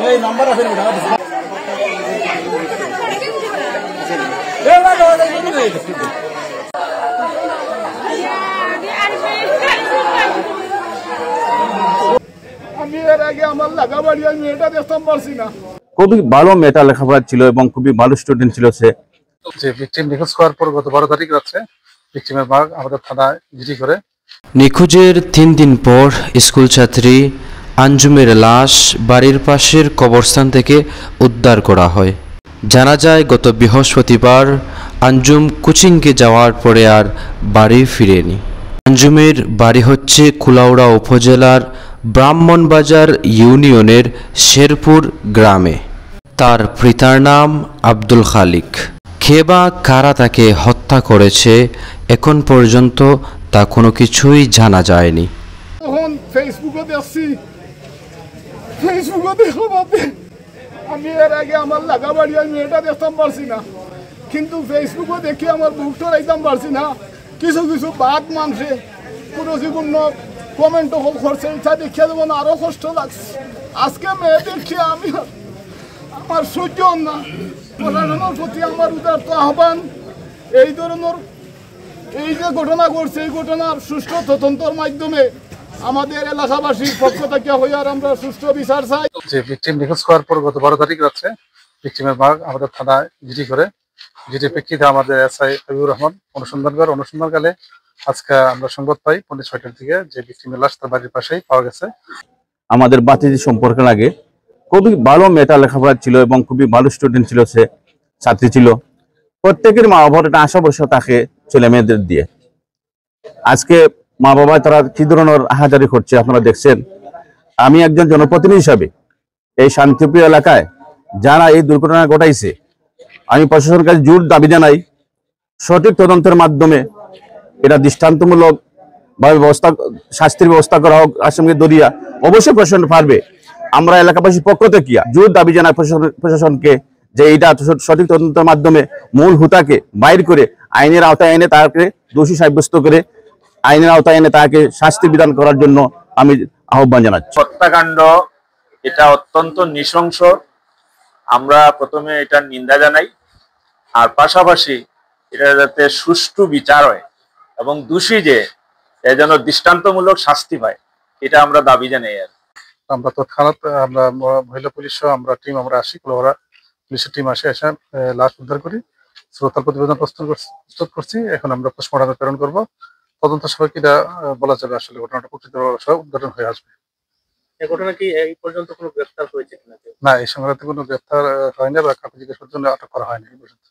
এই নাম্বার আছে আমি এর আগে আমার লাগাবাড়ি আমি এটা দেখতাম পারছি না। খুবই ভালো মেয়েটা লেখাপড়া ছিল এবং খুবই ভালো স্টুডেন্ট ছিল সে। যে ভিকটিম নিখোঁজ হওয়ার পর গত 12 তারিখ রাত্রে ভিকটিমের মা আমাদের থানায় জিডি করে। নিখোঁজের 3 দিন পর স্কুল ছাত্রী আঞ্জুমের লাশ বাড়ির পাশের কবরস্থান থেকে উদ্ধার করা হয়। জানা যায় গত বৃহস্পতিবার আঞ্জুম কোচিংকে যাওয়ার পরে আর বাড়ি ফিরেনি। আঞ্জুমের বাড়ি হচ্ছে কুলাউড়া উপজেলার ব্রাহ্মণবাজার ইউনিয়নের শেরপুর গ্রামে। তার পিতার নাম আব্দুল খালিক। কে বা কারা তাকে হত্যা করেছে এখন পর্যন্ত তা কোনো কিছুই জানা যায়নি। তখন ফেসবুকে দেখছি, ফেসবুকে দেখা পাতে আমি এর আগে আমার লাগাবাড়ি আমি এটা দেখতাম পারছি না, কিন্তু ফেসবুকে দেখি আমার বুকটা রাখতাম পারছি না। কিছু কিছু বাদ মানুষে কোনো জীবন কমেন্ট করছে, এটা দেখিয়ে দেবো না আরো কষ্ট লাগছে। আজকে মেয়ে দেখি আমি আমার সহ্য না। প্রশাসনের প্রতি আমার উদারত আহ্বান, এই ধরনের এই যে ঘটনা ঘটছে এই ঘটনার সুষ্ঠু তদন্তের মাধ্যমে আমাদের এলাকাবাসীর পক্ষ থেকে হইয়ার আমরা সুষ্ঠু বিচার চাই। যে ভিকটিম নিখোঁজ হওয়ার পর গত 12 তারিখ রাত্রে ভিকটিমের মা আমাদের থানায় জিডি করে। জিডির প্রেক্ষিতে আমাদের এসআই হাবিবুর রহমান অনুসন্ধানকালে আজকে আমরা সংবাদ পাই 6:30টার দিকে যে ভিকটিমের লাশ তার বাড়ির পাশেই পাওয়া গেছে। আমাদের বাতিজি সম্পর্কে লাগে খুবই ভালো মেয়েটা লেখাপড়া ছিল এবং খুবই ভালো স্টুডেন্ট ছিল সে, ছাত্রী ছিল। প্রত্যেকের মা বাবার একটা আশা বসে থাকে ছেলে মেয়েদের দিয়ে। আজকে মা বাবা তারা কি ধরনের আহাজারি করছে আপনারা দেখছেন। আমি একজন জনপ্রতিনিধি হিসাবে এই শান্তিপ্রিয় এলাকায় যারা এই দুর্ঘটনা ঘটাইছে আমি প্রশাসনের কাছে জোর দাবি জানাই, সঠিক তদন্তের মাধ্যমে এটা দৃষ্টান্তমূলক ভাবে শাস্তির ব্যবস্থা করা হোক। আসামিকে দরিয়া অবশ্যই প্রশাসন পারবে। আমরা এলাকাবাসীর পক্ষ থেকে জোর দাবি জানাই প্রশাসনকে যে এইটা সঠিক তদন্তের মাধ্যমে মূল হুতাকে বাইর করে আইনের আওতায় এনে তাকে দোষী সাব্যস্ত করে আইনের আওতায় এনে তাকে শাস্তি বিধান করার জন্য আমি আহ্বান জানাচ্ছি। হত্যাকাণ্ড এটা অত্যন্ত নৃশংস। আমরা প্রথমে এটার নিন্দা জানাই, আর পাশাপাশি এটা যাতে সুষ্ঠু বিচার হয় এবং দোষী যে যেন দৃষ্টান্তমূলক শাস্তি পায় এটা আমরা দাবি জানাই। আর আমরা তৎক্ষণাৎ আমরা মহিলা পুলিশ সহ আমরা আসি, ওরা পুলিশের টিম এসে লাশ উদ্ধার করি, শ্রোতার প্রতিবেদন প্রস্তুত করছি। এখন আমরা পোস্টমর্টমে প্রেরণ করবো। তদন্ত সাপেক্ষে এটা বলা যাবে আসলে ঘটনাটা প্রকৃত উদ্ঘাটন হয়ে আসবে। এই ঘটনা কি এই পর্যন্ত কোনো গ্রেফতার হয়েছে কিনা? না, এই সংক্রান্তে কোনো গ্রেফতার হয়নি বা কাউকে জিজ্ঞাসার জন্য আটক করা হয়নি এই পর্যন্ত।